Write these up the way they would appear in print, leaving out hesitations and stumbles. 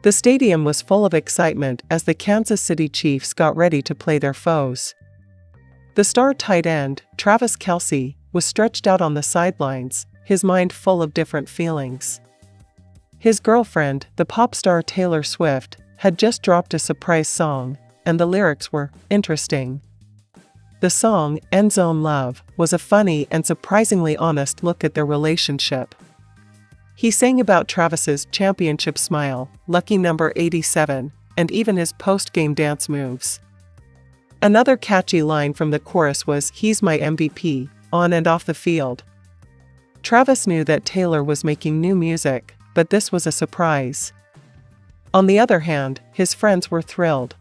The stadium was full of excitement as the Kansas City Chiefs got ready to play their foes. The star tight end, Travis Kelce, was stretched out on the sidelines, his mind full of different feelings. His girlfriend, the pop star Taylor Swift, had just dropped a surprise song, and the lyrics were interesting. The song, End Zone Love, was a funny and surprisingly honest look at their relationship. He sang about Travis's championship smile, lucky number 87, and even his post-game dance moves. Another catchy line from the chorus was, "He's my MVP, on and off the field." Travis knew that Taylor was making new music, but this was a surprise. On the other hand, his friends were thrilled.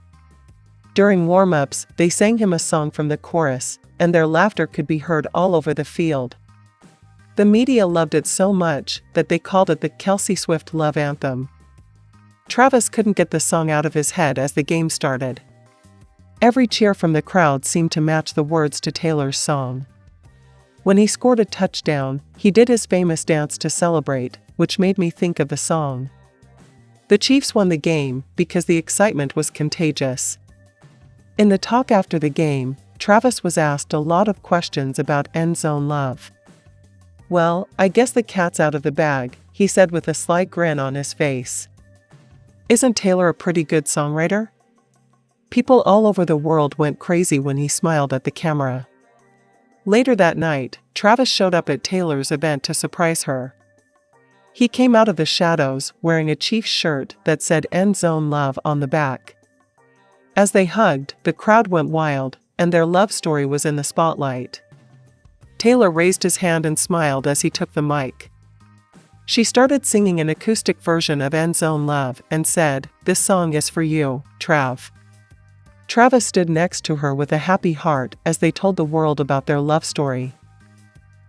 During warm-ups, they sang him a song from the chorus, and their laughter could be heard all over the field. The media loved it so much that they called it the Kelce Swift Love Anthem. Travis couldn't get the song out of his head as the game started. Every cheer from the crowd seemed to match the words to Taylor's song. When he scored a touchdown, he did his famous dance to celebrate, which made me think of the song. The Chiefs won the game because the excitement was contagious. In the talk after the game, Travis was asked a lot of questions about End Zone Love. "Well, I guess the cat's out of the bag," he said with a sly grin on his face. "Isn't Taylor a pretty good songwriter?" People all over the world went crazy when he smiled at the camera. Later that night, Travis showed up at Taylor's event to surprise her. He came out of the shadows wearing a Chiefs shirt that said End Zone Love on the back. As they hugged, the crowd went wild, and their love story was in the spotlight. Taylor raised his hand and smiled as he took the mic. She started singing an acoustic version of End Zone Love and said, "This song is for you, Trav." Travis stood next to her with a happy heart as they told the world about their love story.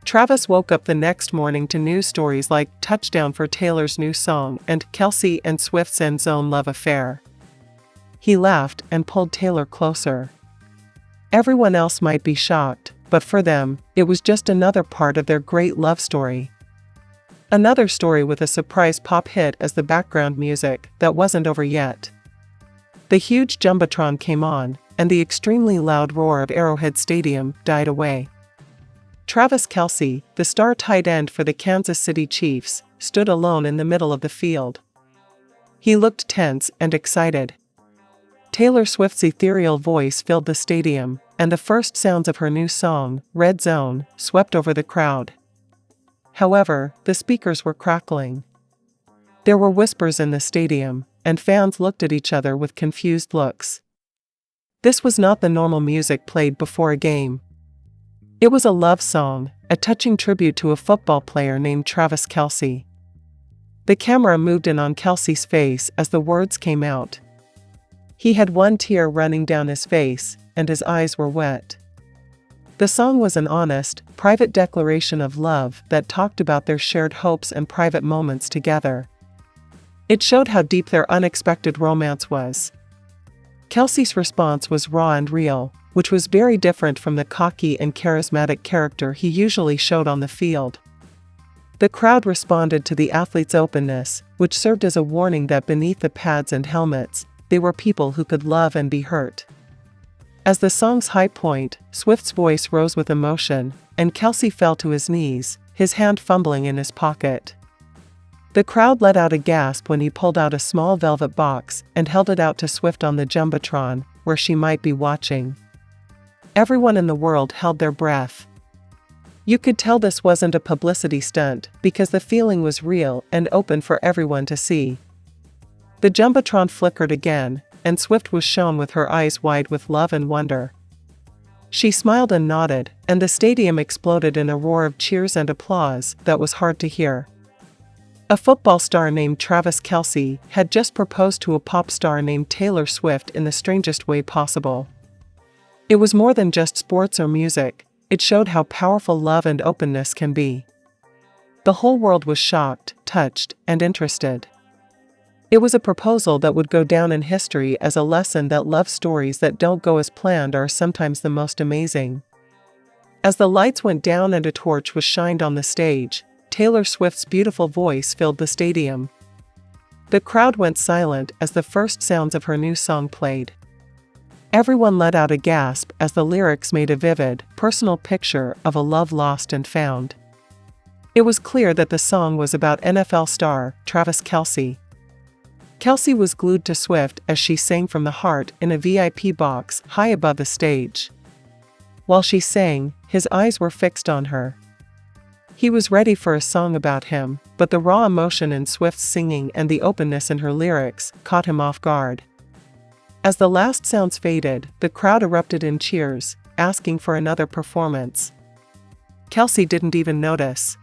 Travis woke up the next morning to news stories like touchdown for Taylor's new song and Kelce and Swift's End Zone Love affair. He laughed and pulled Taylor closer. Everyone else might be shocked, but for them, it was just another part of their great love story. Another story with a surprise pop hit as the background music that wasn't over yet. The huge Jumbotron came on, and the extremely loud roar of Arrowhead Stadium died away. Travis Kelce, the star tight end for the Kansas City Chiefs, stood alone in the middle of the field. He looked tense and excited. Taylor Swift's ethereal voice filled the stadium, and the first sounds of her new song, Red Zone, swept over the crowd. However, the speakers were crackling. There were whispers in the stadium, and fans looked at each other with confused looks. This was not the normal music played before a game. It was a love song, a touching tribute to a football player named Travis Kelce. The camera moved in on Kelce's face as the words came out. He had one tear running down his face, and his eyes were wet. The song was an honest, private declaration of love that talked about their shared hopes and private moments together. It showed how deep their unexpected romance was. Kelce's response was raw and real, which was very different from the cocky and charismatic character he usually showed on the field. The crowd responded to the athlete's openness, which served as a warning that beneath the pads and helmets, they were people who could love and be hurt. As the song's high point, Swift's voice rose with emotion, and Kelce fell to his knees, his hand fumbling in his pocket. The crowd let out a gasp when he pulled out a small velvet box and held it out to Swift on the Jumbotron, where she might be watching. Everyone in the world held their breath. You could tell this wasn't a publicity stunt because the feeling was real and open for everyone to see. The Jumbotron flickered again, and Swift was shown with her eyes wide with love and wonder. She smiled and nodded, and the stadium exploded in a roar of cheers and applause that was hard to hear. A football star named Travis Kelce had just proposed to a pop star named Taylor Swift in the strangest way possible. It was more than just sports or music, it showed how powerful love and openness can be. The whole world was shocked, touched, and interested. It was a proposal that would go down in history as a lesson that love stories that don't go as planned are sometimes the most amazing. As the lights went down and a torch was shined on the stage, Taylor Swift's beautiful voice filled the stadium. The crowd went silent as the first sounds of her new song played. Everyone let out a gasp as the lyrics made a vivid, personal picture of a love lost and found. It was clear that the song was about NFL star Travis Kelce. Kelce was glued to Swift as she sang from the heart in a VIP box high above the stage. While she sang, his eyes were fixed on her. He was ready for a song about him, but the raw emotion in Swift's singing and the openness in her lyrics caught him off guard. As the last sounds faded, the crowd erupted in cheers, asking for another performance. Kelce didn't even notice.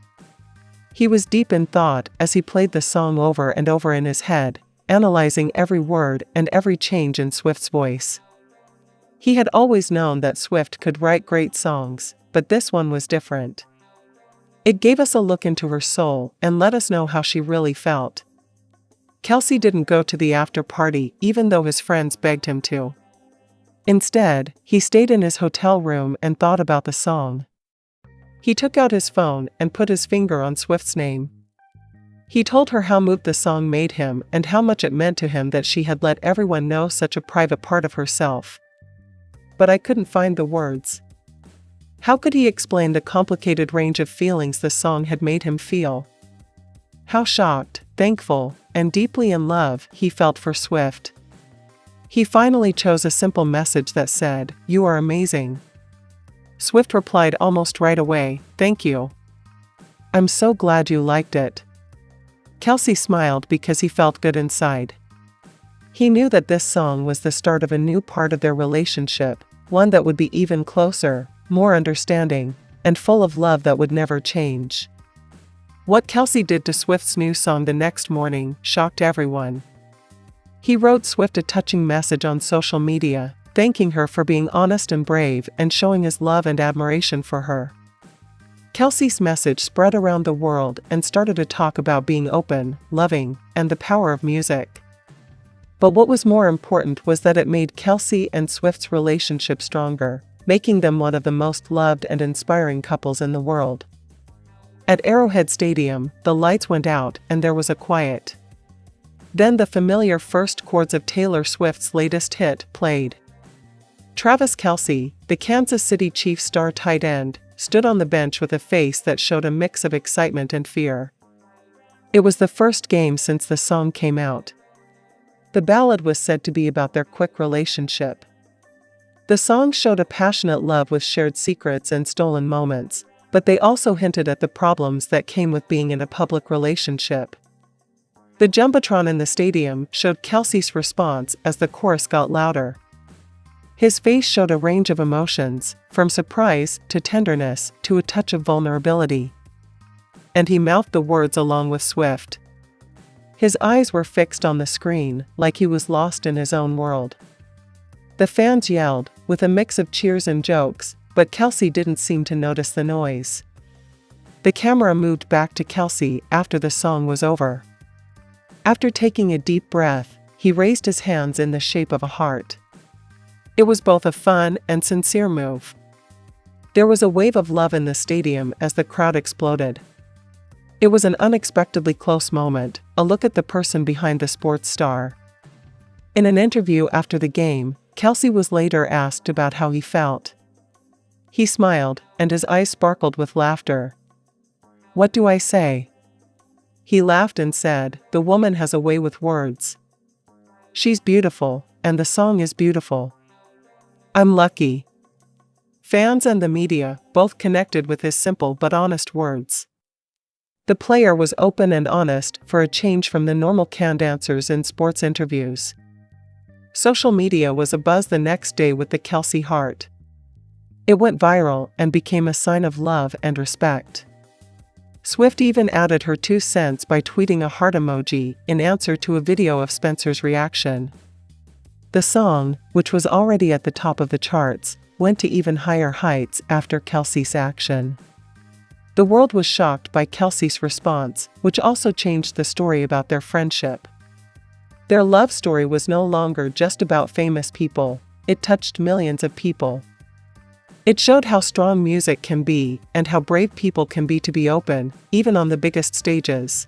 He was deep in thought as he played the song over and over in his head, analyzing every word and every change in Swift's voice. He had always known that Swift could write great songs, but this one was different. It gave us a look into her soul and let us know how she really felt. Kelce didn't go to the after party even though his friends begged him to. Instead, he stayed in his hotel room and thought about the song. He took out his phone and put his finger on Swift's name. He told her how moved the song made him and how much it meant to him that she had let everyone know such a private part of herself. But I couldn't find the words. How could he explain the complicated range of feelings the song had made him feel? How shocked, thankful, and deeply in love he felt for Swift. He finally chose a simple message that said, "You are amazing." Swift replied almost right away, "Thank you. I'm so glad you liked it." Kelce smiled because he felt good inside. He knew that this song was the start of a new part of their relationship, one that would be even closer, more understanding, and full of love that would never change. What Kelce did to Swift's new song the next morning shocked everyone. He wrote Swift a touching message on social media, thanking her for being honest and brave and showing his love and admiration for her. Kelce's message spread around the world and started a talk about being open, loving, and the power of music. But what was more important was that it made Kelce and Swift's relationship stronger, making them one of the most loved and inspiring couples in the world. At Arrowhead Stadium, the lights went out and there was a quiet. Then the familiar first chords of Taylor Swift's latest hit played. Travis Kelce, the Kansas City Chiefs star tight end, stood on the bench with a face that showed a mix of excitement and fear. It was the first game since the song came out. The ballad was said to be about their quick relationship. The song showed a passionate love with shared secrets and stolen moments, but they also hinted at the problems that came with being in a public relationship. The Jumbotron in the stadium showed Kelce's response as the chorus got louder. His face showed a range of emotions, from surprise to tenderness to a touch of vulnerability. And he mouthed the words along with Swift. His eyes were fixed on the screen, like he was lost in his own world. The fans yelled, with a mix of cheers and jokes, but Kelce didn't seem to notice the noise. The camera moved back to Kelce after the song was over. After taking a deep breath, he raised his hands in the shape of a heart. It was both a fun and sincere move. There was a wave of love in the stadium as the crowd exploded. It was an unexpectedly close moment, a look at the person behind the sports star. In an interview after the game, Kelce was later asked about how he felt. He smiled, and his eyes sparkled with laughter. "What do I say?" He laughed and said, "The woman has a way with words. She's beautiful, and the song is beautiful. I'm lucky." Fans and the media both connected with his simple but honest words. The player was open and honest for a change from the normal canned answers in sports interviews. Social media was abuzz the next day with the Kelce heart. It went viral and became a sign of love and respect. Swift even added her 2 cents by tweeting a heart emoji in answer to a video of Spencer's reaction. The song, which was already at the top of the charts, went to even higher heights after Kelce's action. The world was shocked by Kelce's response, which also changed the story about their friendship. Their love story was no longer just about famous people, it touched millions of people. It showed how strong music can be and how brave people can be to be open, even on the biggest stages.